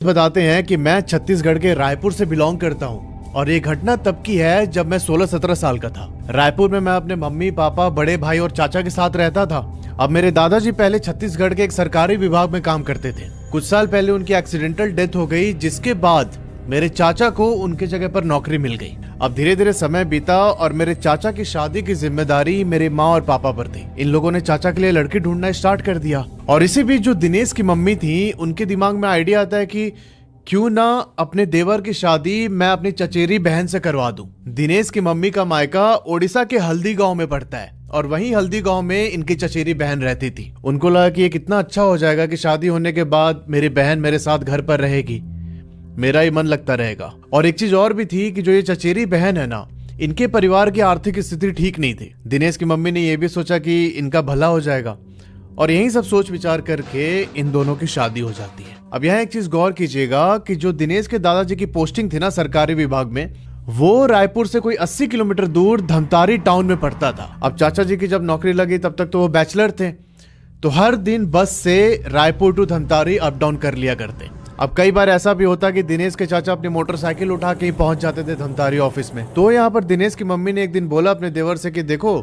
बताते हैं कि मैं छत्तीसगढ़ के रायपुर से बिलोंग करता हूँ और ये घटना तब की है जब मैं 16-17 साल का था। रायपुर में मैं अपने मम्मी पापा बड़े भाई और चाचा के साथ रहता था। अब मेरे दादाजी पहले छत्तीसगढ़ के एक सरकारी विभाग में काम करते थे। कुछ साल पहले उनकी एक्सीडेंटल डेथ हो गई, जिसके बाद मेरे चाचा को उनके जगह पर नौकरी मिल गई। अब धीरे धीरे समय बीता और मेरे चाचा की शादी की जिम्मेदारी मेरे माँ और पापा पर थी। इन लोगों ने चाचा के लिए लड़की ढूंढना स्टार्ट कर दिया और इसी बीच जो दिनेश की मम्मी थी, उनके दिमाग में आइडिया आता है कि क्यों ना अपने देवर की शादी मैं अपनी चचेरी बहन से करवा दूं। दिनेश की मम्मी का मायका ओडिशा के हल्दी गांव में पड़ता है और वहीं हल्दी गांव में इनकी चचेरी बहन रहती थी। उनको लगा कि ये कितना अच्छा हो जाएगा कि शादी होने के बाद मेरी बहन मेरे साथ घर पर रहेगी, मेरा ही मन लगता रहेगा। और एक चीज और भी थी कि जो ये चचेरी बहन है ना, इनके परिवार की आर्थिक स्थिति ठीक नहीं थी। दिनेश की मम्मी ने यह भी सोचा कि इनका भला हो जाएगा और यही सब सोच विचार करके इन दोनों की शादी हो जाती है। अब यहाँ एक चीज गौर कीजिएगा कि जो दिनेश के दादाजी की पोस्टिंग थी ना सरकारी विभाग में, वो रायपुर से कोई 80 किलोमीटर दूर धमतारी टाउन में पड़ता था। अब चाचा जी की जब नौकरी लगी तब तक तो वो बैचलर थे, तो हर दिन बस से Raipur to Dhamtari up down कर लिया करते। अब कई बार ऐसा भी होता कि दिनेश के चाचा अपनी मोटरसाइकिल उठा के ही पहुंच जाते थे धमतारी ऑफिस में। तो यहाँ पर दिनेश की मम्मी ने एक दिन बोला अपने देवर से कि देखो,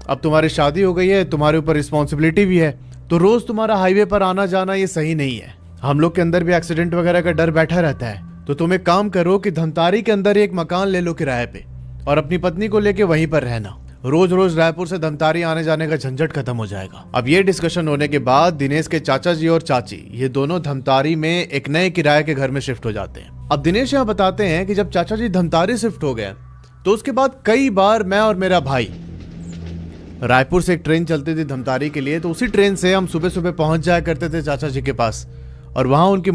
अब तुम्हारी शादी हो गई है, तुम्हारे ऊपर रिस्पॉन्सिबिलिटी भी है, तो रोज तुम्हारा हाईवे पर आना जाना ये सही नहीं है। हम लोग के अंदर भी एक्सीडेंट वगैरह का डर बैठा रहता है, तो तुम एक काम करो कि धमतारी के अंदर एक मकान ले लो किराए पे और अपनी पत्नी को लेके वहीं पर रहना। रोज रोज रायपुर से धमतारी आने जाने का झंझट खत्म हो जाएगा। अब ये डिस्कशन होने के बाद दिनेश के चाचा जी और चाची ये दोनों धमतारी में एक नए किराए के घर में शिफ्ट हो जाते हैं। अब दिनेश यहाँ बताते हैं कि जब चाचा जी धमतारी शिफ्ट हो गए तो उसके बाद कई बार मैं और मेरा भाई, रायपुर से एक ट्रेन चलती थी धमतारी के लिए, तो उसी ट्रेन से हम सुबह सुबह पहुंच जाया करते थे चाचा जी के पास और वहां उनकी